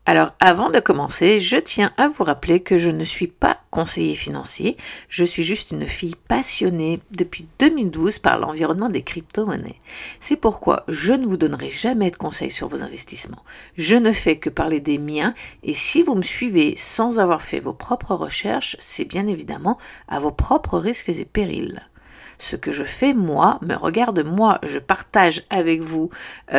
Alors avant de commencer, je tiens à vous rappeler que je ne suis pas conseiller financier, je suis juste une fille passionnée depuis 2012 par l'environnement des crypto-monnaies. C'est pourquoi je ne vous donnerai jamais de conseils sur vos investissements. Je ne fais que parler des miens et si vous me suivez sans avoir fait vos propres recherches, c'est bien évidemment à vos propres risques et périls. Ce que je fais, moi, me regarde moi, je partage avec vous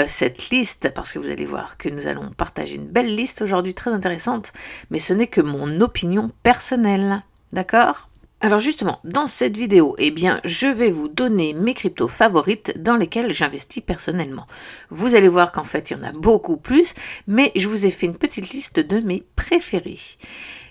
cette liste, parce que vous allez voir que nous allons partager une belle liste aujourd'hui très intéressante, mais ce n'est que mon opinion personnelle, d'accord ? Alors justement, dans cette vidéo, je vais vous donner mes cryptos favorites dans lesquelles j'investis personnellement. Vous allez voir qu'en fait, il y en a beaucoup plus, mais je vous ai fait une petite liste de mes préférés.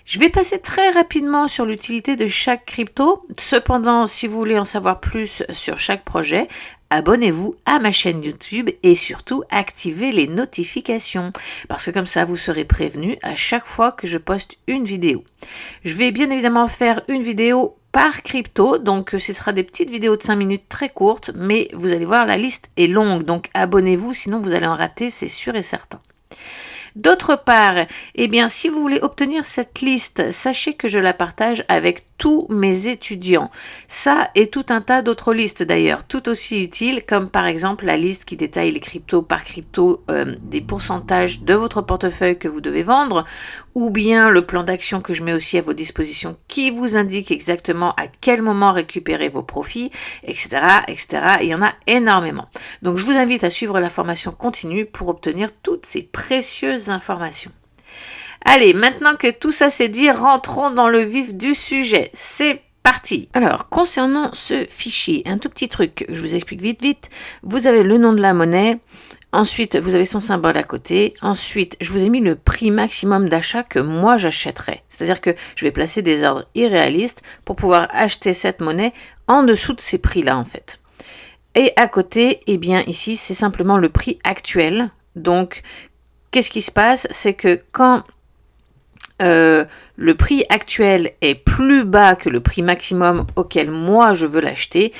Je vais passer très rapidement sur l'utilité de chaque crypto. Cependant, si vous voulez en savoir plus sur chaque projet, abonnez-vous à ma chaîne YouTube et surtout activez les notifications parce que comme ça vous serez prévenu à chaque fois que je poste une vidéo. Je vais bien évidemment faire une vidéo par crypto, donc ce sera des petites vidéos de 5 minutes très courtes, mais vous allez voir la liste est longue, donc abonnez-vous sinon vous allez en rater, c'est sûr et certain. D'autre part, si vous voulez obtenir cette liste, sachez que je la partage avec tous mes étudiants. Ça et tout un tas d'autres listes d'ailleurs, tout aussi utiles, comme par exemple la liste qui détaille les cryptos par crypto, des pourcentages de votre portefeuille que vous devez vendre, ou bien le plan d'action que je mets aussi à vos dispositions qui vous indique exactement à quel moment récupérer vos profits, etc., etc. Il y en a énormément. Donc je vous invite à suivre la formation continue pour obtenir toutes ces précieuses informations. Allez, maintenant que tout ça c'est dit, rentrons dans le vif du sujet. C'est parti. Alors, concernant ce fichier, un tout petit truc, je vous explique vite. Vous avez le nom de la monnaie. Ensuite, vous avez son symbole à côté. Ensuite, je vous ai mis le prix maximum d'achat que moi j'achèterais. C'est-à-dire que je vais placer des ordres irréalistes pour pouvoir acheter cette monnaie en dessous de ces prix-là en fait. Et à côté, ici, c'est simplement le prix actuel. Donc, qu'est-ce qui se passe? C'est que quand le prix actuel est plus bas que le prix maximum auquel moi je veux l'acheter,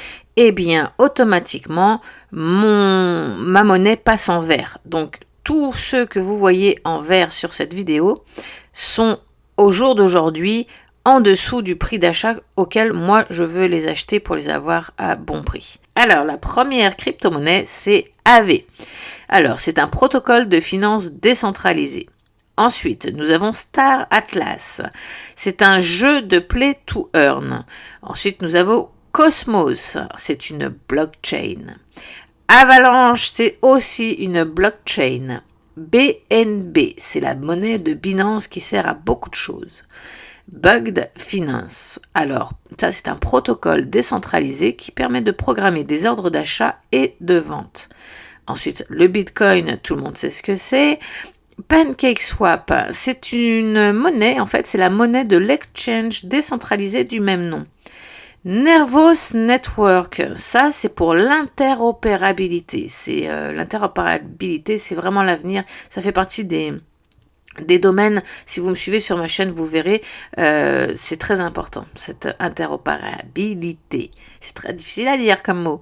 automatiquement, ma monnaie passe en vert. Donc, tous ceux que vous voyez en vert sur cette vidéo sont au jour d'aujourd'hui en dessous du prix d'achat auquel moi je veux les acheter pour les avoir à bon prix. Alors, la première crypto-monnaie, c'est Aave. Alors, c'est un protocole de finance décentralisé. Ensuite, nous avons Star Atlas. C'est un jeu de play to earn. Ensuite, nous avons Cosmos. C'est une blockchain. Avalanche, c'est aussi une blockchain. BNB, c'est la monnaie de Binance qui sert à beaucoup de choses. Bugged Finance. Alors, ça c'est un protocole décentralisé qui permet de programmer des ordres d'achat et de vente. Ensuite, le Bitcoin, tout le monde sait ce que c'est. PancakeSwap, c'est une monnaie, en fait, c'est la monnaie de l'exchange décentralisé du même nom. Nervos Network, ça c'est pour l'interopérabilité. L'interopérabilité, c'est vraiment l'avenir. Ça fait partie des domaines, si vous me suivez sur ma chaîne, vous verrez, c'est très important, cette interopérabilité. C'est très difficile à dire comme mot.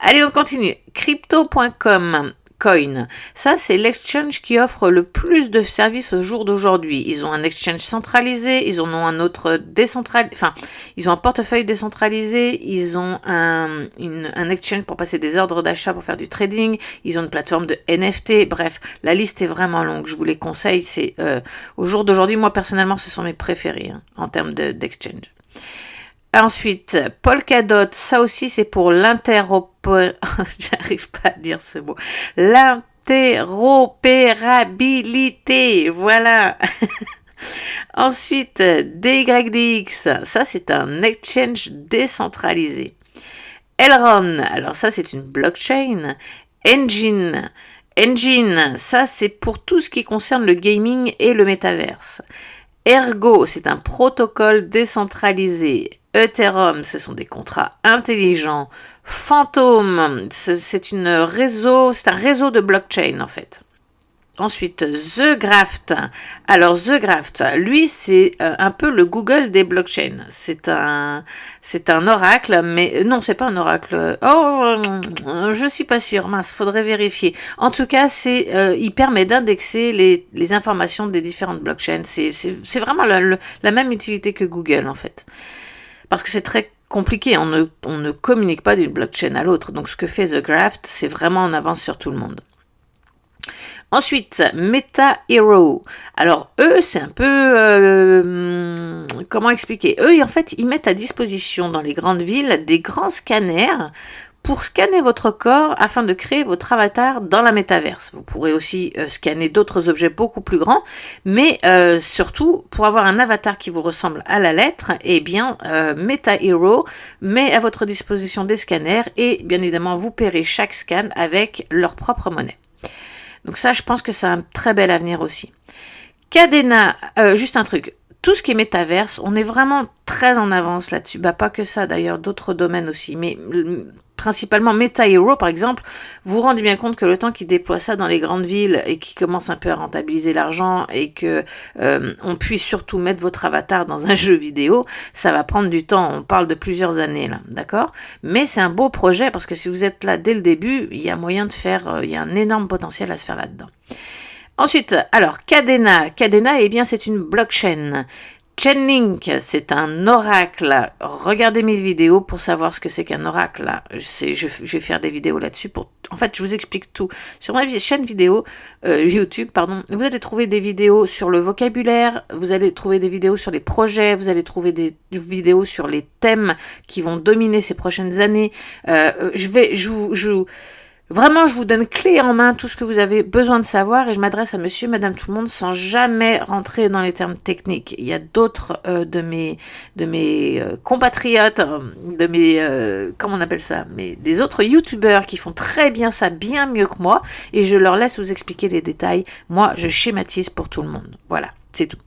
Allez, on continue. Crypto.com. Coin. Ça, c'est l'exchange qui offre le plus de services au jour d'aujourd'hui. Ils ont un exchange centralisé, ils en ont un autre décentralisé, ils ont un portefeuille décentralisé, ils ont un exchange pour passer des ordres d'achat pour faire du trading, ils ont une plateforme de NFT, bref, la liste est vraiment longue, je vous les conseille, c'est au jour d'aujourd'hui, moi personnellement, ce sont mes préférés en termes d'exchange. Ensuite, Polkadot, ça aussi c'est pour j'arrive pas à dire ce mot. L'interopérabilité, voilà. Ensuite, DYDX, ça c'est un exchange décentralisé. Elrond, alors ça c'est une blockchain. Engine, ça c'est pour tout ce qui concerne le gaming et le métaverse. Ergo, c'est un protocole décentralisé. Ethereum, ce sont des contrats intelligents. Phantom, c'est un réseau de blockchain en fait. Ensuite, The Graft. Alors, The Graft, lui, c'est un peu le Google des blockchains. C'est un oracle, mais non, c'est pas un oracle. Oh, je suis pas sûre, mince, faudrait vérifier. En tout cas, il permet d'indexer les informations des différentes blockchains. C'est vraiment la même utilité que Google, en fait. Parce que c'est très compliqué, on ne communique pas d'une blockchain à l'autre. Donc, ce que fait The Graft, c'est vraiment en avance sur tout le monde. Ensuite, Meta Hero. Alors, eux, c'est un peu... comment expliquer? Eux, en fait, ils mettent à disposition dans les grandes villes des grands scanners pour scanner votre corps afin de créer votre avatar dans la métaverse. Vous pourrez aussi scanner d'autres objets beaucoup plus grands, mais surtout, pour avoir un avatar qui vous ressemble à la lettre, eh bien, Meta Hero met à votre disposition des scanners et, bien évidemment, vous paierez chaque scan avec leur propre monnaie. Donc ça, je pense que ça a un très bel avenir aussi. Cadena, juste un truc. Tout ce qui est métaverse, on est vraiment très en avance là-dessus. Bah, pas que ça, d'ailleurs, d'autres domaines aussi. Mais principalement Meta Hero, par exemple, vous vous rendez bien compte que le temps qu'ils déploient ça dans les grandes villes et qu'ils commencent un peu à rentabiliser l'argent et que on puisse surtout mettre votre avatar dans un jeu vidéo, ça va prendre du temps. On parle de plusieurs années, là, d'accord? Mais c'est un beau projet parce que si vous êtes là dès le début, il y a moyen de faire... il y a un énorme potentiel à se faire là-dedans. Ensuite, alors, Cadena, eh bien, c'est une blockchain. Chainlink, c'est un oracle. Regardez mes vidéos pour savoir ce que c'est qu'un oracle. Je vais faire des vidéos là-dessus. En fait, je vous explique tout. Sur ma chaîne vidéo, YouTube, vous allez trouver des vidéos sur le vocabulaire, vous allez trouver des vidéos sur les projets, vous allez trouver des vidéos sur les thèmes qui vont dominer ces prochaines années. Vraiment, je vous donne clé en main tout ce que vous avez besoin de savoir et je m'adresse à monsieur, madame, tout le monde sans jamais rentrer dans les termes techniques. Il y a d'autres de mes compatriotes, comment on appelle ça, des autres youtubeurs qui font très bien ça, bien mieux que moi et je leur laisse vous expliquer les détails. Moi, je schématise pour tout le monde. Voilà, c'est tout.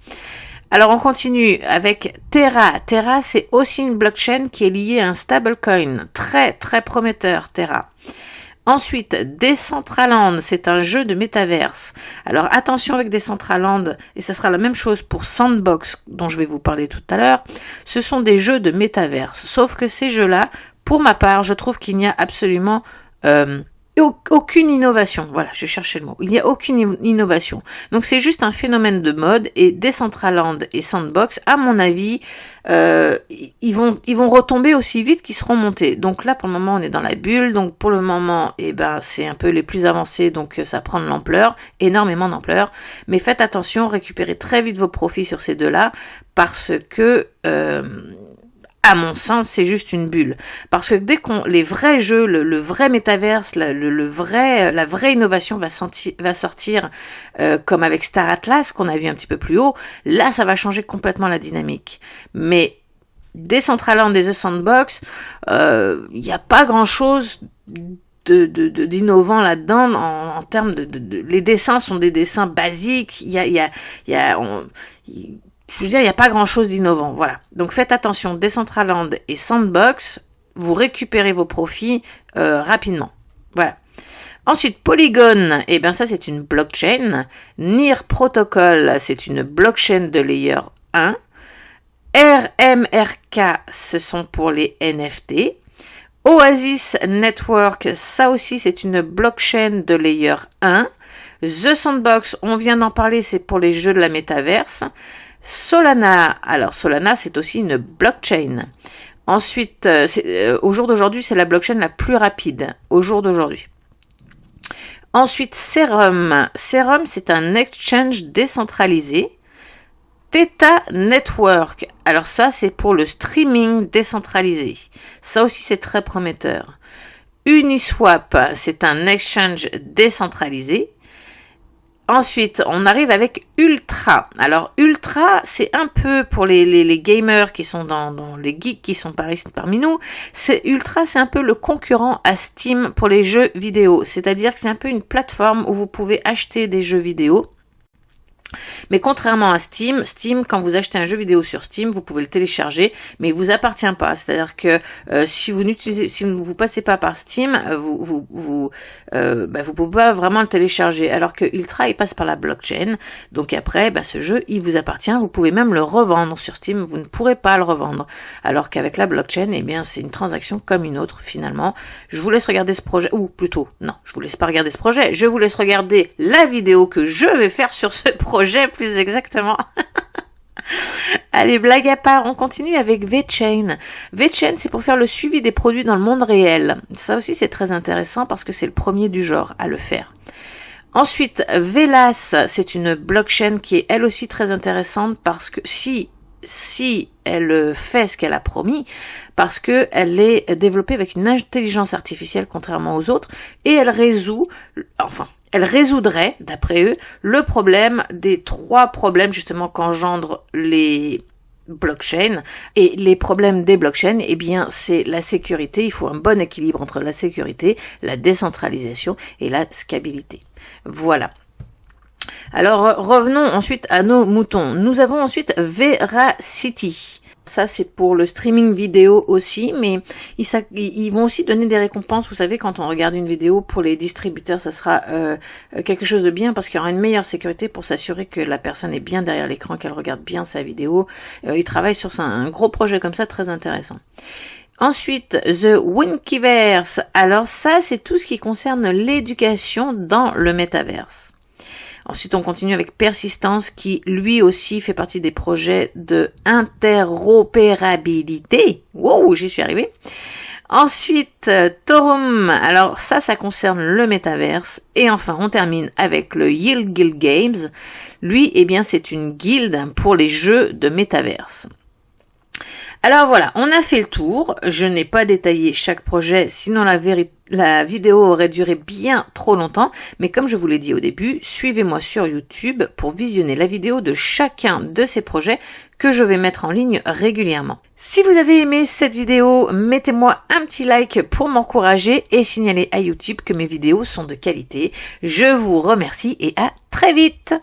Alors, on continue avec Terra. Terra, c'est aussi une blockchain qui est liée à un stablecoin. Très, très prometteur, Terra. Ensuite, Decentraland, c'est un jeu de métaverse. Alors attention avec Decentraland, et ce sera la même chose pour Sandbox, dont je vais vous parler tout à l'heure. Ce sont des jeux de métaverse, sauf que ces jeux-là, pour ma part, je trouve qu'il n'y a absolument aucune innovation. Voilà, je cherchais le mot. Il n'y a aucune innovation. Donc c'est juste un phénomène de mode, et Decentraland et Sandbox, à mon avis, ils vont retomber aussi vite qu'ils seront montés. Donc là, pour le moment, on est dans la bulle. Donc pour le moment, c'est un peu les plus avancés. Donc ça prend de l'ampleur, énormément d'ampleur. Mais faites attention, récupérez très vite vos profits sur ces deux-là, parce que... à mon sens, c'est juste une bulle. Parce que dès les vrais jeux, le vrai métaverse, la vraie innovation va sortir, comme avec Star Atlas, qu'on a vu un petit peu plus haut, là, ça va changer complètement la dynamique. Mais Decentraland et The Sandbox, il n'y a pas grand-chose d'innovant là-dedans en termes les dessins sont des dessins basiques. Je veux dire, il n'y a pas grand-chose d'innovant, voilà. Donc faites attention, Decentraland et Sandbox, vous récupérez vos profits rapidement, voilà. Ensuite, Polygon, ça c'est une blockchain. NEAR Protocol, c'est une blockchain de layer 1. RMRK, ce sont pour les NFT. Oasis Network, ça aussi c'est une blockchain de layer 1. The Sandbox, on vient d'en parler, c'est pour les jeux de la métaverse. Solana, alors Solana c'est aussi une blockchain. Ensuite, au jour d'aujourd'hui, c'est la blockchain la plus rapide, au jour d'aujourd'hui. Ensuite, Serum. Serum, c'est un exchange décentralisé. Theta Network, alors ça c'est pour le streaming décentralisé. Ça aussi c'est très prometteur. Uniswap, c'est un exchange décentralisé. Ensuite, on arrive avec Ultra. Alors, Ultra, c'est un peu pour les gamers qui sont dans les geeks qui sont parmi nous. Ultra, c'est un peu le concurrent à Steam pour les jeux vidéo. C'est-à-dire que c'est un peu une plateforme où vous pouvez acheter des jeux vidéo. Mais contrairement à Steam, quand vous achetez un jeu vidéo sur Steam, vous pouvez le télécharger, mais il vous appartient pas. C'est-à-dire que si vous ne passez pas par Steam, vous pouvez pas vraiment le télécharger. Alors que Ultra, il passe par la blockchain. Donc après, ce jeu, il vous appartient. Vous pouvez même le revendre sur Steam. Vous ne pourrez pas le revendre. Alors qu'avec la blockchain, eh bien, c'est une transaction comme une autre finalement. Je vous laisse regarder ce projet, ou plutôt, non, je vous laisse pas regarder ce projet. Je vous laisse regarder la vidéo que je vais faire sur ce projet, plus exactement. Allez, blague à part, on continue avec VeChain. VeChain, c'est pour faire le suivi des produits dans le monde réel. Ça aussi, c'est très intéressant parce que c'est le premier du genre à le faire. Ensuite, Velas, c'est une blockchain qui est elle aussi très intéressante parce que si elle fait ce qu'elle a promis, parce que elle est développée avec une intelligence artificielle contrairement aux autres, et elle résoudrait, d'après eux, le problème des 3 problèmes justement qu'engendrent les blockchains. Et les problèmes des blockchains, eh bien, c'est la sécurité. Il faut un bon équilibre entre la sécurité, la décentralisation et la scalabilité. Voilà. Alors, revenons ensuite à nos moutons. Nous avons ensuite Veracity. Ça, c'est pour le streaming vidéo aussi, mais ils vont aussi donner des récompenses. Vous savez, quand on regarde une vidéo pour les distributeurs, ça sera quelque chose de bien parce qu'il y aura une meilleure sécurité pour s'assurer que la personne est bien derrière l'écran, qu'elle regarde bien sa vidéo. Ils travaillent sur un gros projet comme ça, très intéressant. Ensuite, The Winkiverse. Alors ça, c'est tout ce qui concerne l'éducation dans le métaverse. Ensuite, on continue avec Persistance qui, lui aussi, fait partie des projets de interopérabilité. Wow, j'y suis arrivée. Ensuite, Torum. Alors ça concerne le métaverse. Et enfin, on termine avec le Yield Guild Games. Lui, eh bien, c'est une guilde pour les jeux de métaverse. Alors voilà, on a fait le tour. Je n'ai pas détaillé chaque projet, sinon la vidéo aurait duré bien trop longtemps. Mais comme je vous l'ai dit au début, suivez-moi sur YouTube pour visionner la vidéo de chacun de ces projets que je vais mettre en ligne régulièrement. Si vous avez aimé cette vidéo, mettez-moi un petit like pour m'encourager et signaler à YouTube que mes vidéos sont de qualité. Je vous remercie et à très vite!